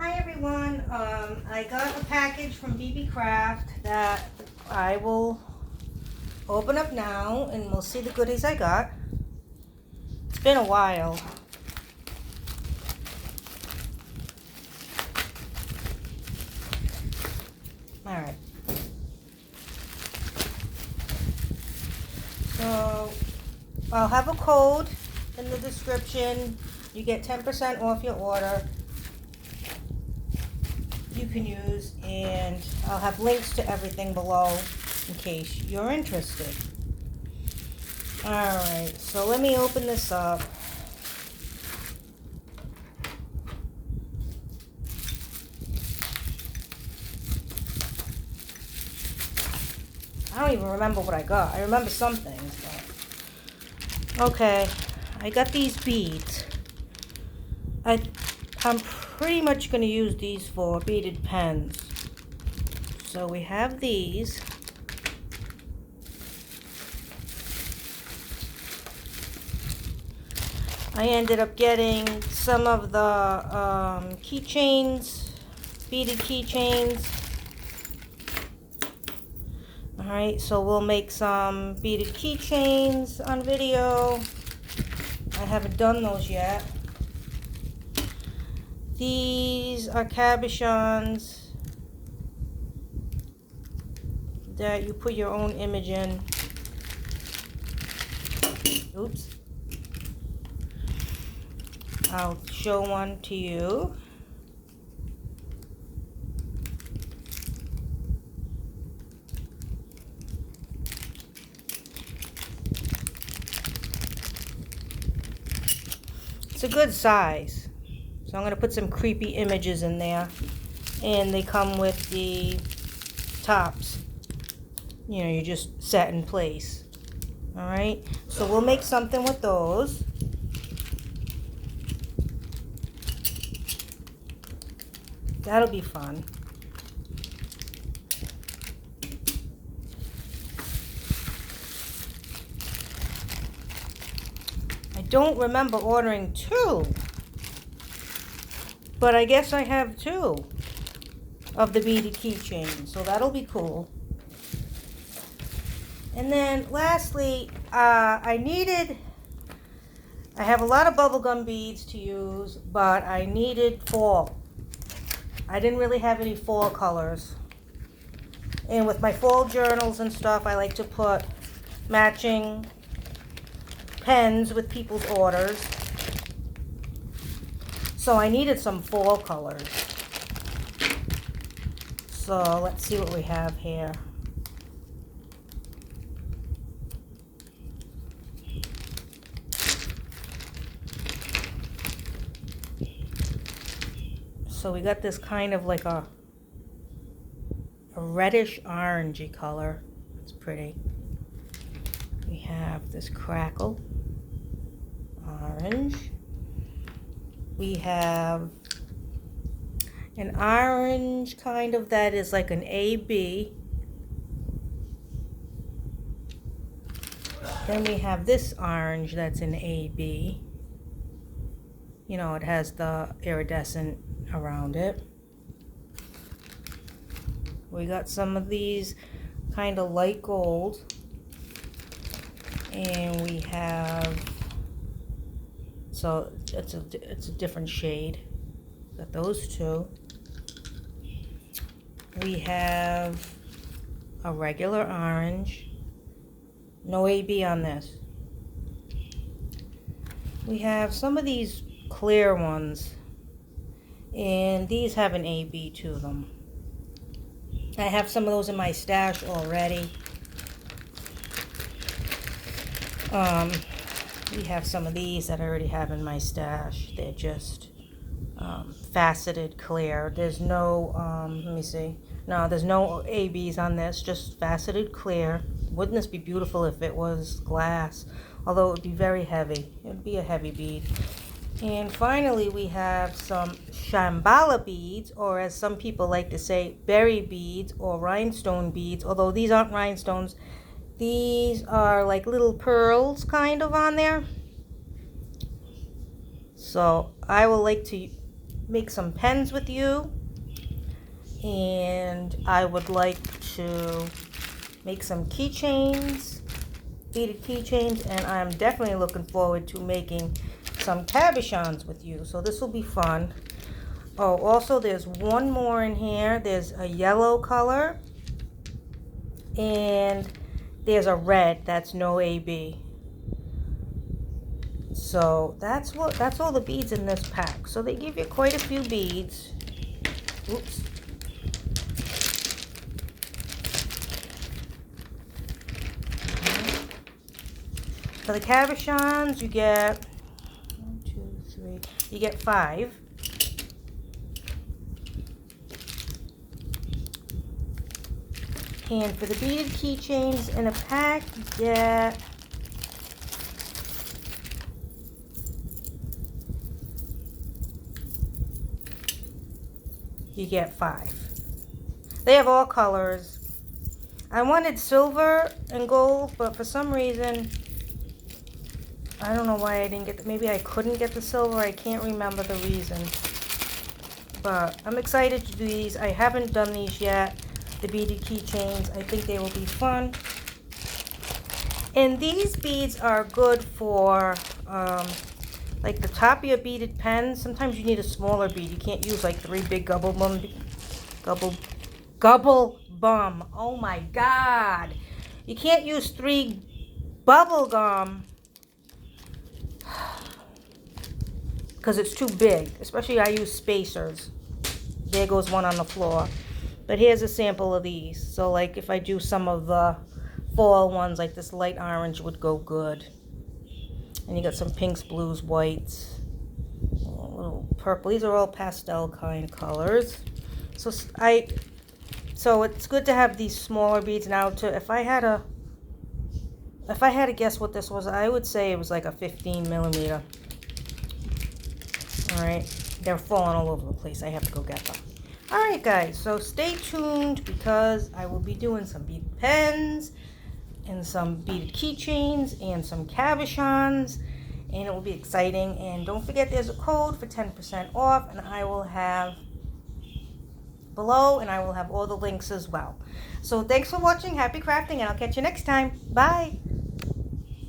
Hi everyone, I got a package from BeebeeCraft that I will open up now and we'll see the goodies I got. It's been a while. Alright. So, I'll have a code in the description. You get 10% off your order. You can use, and I'll have links to everything below in case you're interested. Alright, so let me open this up. I don't even remember what I got. I remember some things, but... Okay, I got these beads. I'm pretty much going to use these for beaded pens. So we have these. I ended up getting some of the keychains, beaded keychains. Alright, so we'll make some beaded keychains on video. I haven't done those yet. These are cabochons that you put your own image in. Oops. I'll show one to you. It's a good size. So I'm going to put some creepy images in there. And they come with the tops. You know, you just set in place. Alright, so we'll make something with those. That'll be fun. I don't remember ordering two, but I guess I have two of the beaded keychains, so that'll be cool. And then lastly, I have a lot of bubblegum beads to use, but I needed fall. I didn't really have any fall colors. And with my fall journals and stuff, I like to put matching pens with people's orders. So I needed some fall colors. So let's see what we have here. So we got this kind of like a reddish orangey color. It's pretty. We have this crackle orange. We have an orange kind of that is like an AB. Then we have this orange that's an AB. You know, it has the iridescent around it. We got some of these kind of light gold. And we have, so it's a different shade. Got those two. We have a regular orange. No AB on this. We have some of these clear ones. And these have an AB to them. I have some of those in my stash already. We have some of these that I already have in my stash. They're just faceted clear. There's no, let me see. No, there's no ABs on this, just faceted clear. Wouldn't this be beautiful if it was glass? Although it would be very heavy. It would be a heavy bead. And finally, we have some Shambhala beads, or as some people like to say, berry beads or rhinestone beads. Although these aren't rhinestones. These are like little pearls kind of on there. So I will like to make some pens with you, and I would like to make some keychains, beaded keychains, and I'm definitely looking forward to making some cabochons with you. So this will be fun. Oh, also there's one more in here. There's a yellow color, and there's a red that's no AB. So that's all the beads in this pack. So they give you quite a few beads. Oops. For the cabochons, you get 1, 2, 3. You get 5. And for the beaded keychains in a pack, you get 5. They have all colors. I wanted silver and gold, but for some reason, I don't know why I didn't get maybe I couldn't get the silver. I can't remember the reason. But I'm excited to do these. I haven't done these yet. The beaded keychains. I think they will be fun. And these beads are good for like the top of your beaded pens. Sometimes you need a smaller bead. You can't use like 3 big gubble bum. Oh my God! You can't use 3 bubble gum because it's too big. Especially I use spacers. There goes one on the floor. But here's a sample of these. So like if I do some of the fall ones, like this light orange would go good. And you got some pinks, blues, whites, a little purple. These are all pastel kind colors. So it's good to have these smaller beads now. If I had to guess what this was, I would say it was like a 15 millimeter. All right, they're falling all over the place. I have to go get them. All right, guys, so stay tuned because I will be doing some beaded pens and some beaded keychains and some cabochons, and it will be exciting. And don't forget there's a code for 10% off, and I will have below, and I will have all the links as well. So thanks for watching. Happy crafting, and I'll catch you next time. Bye.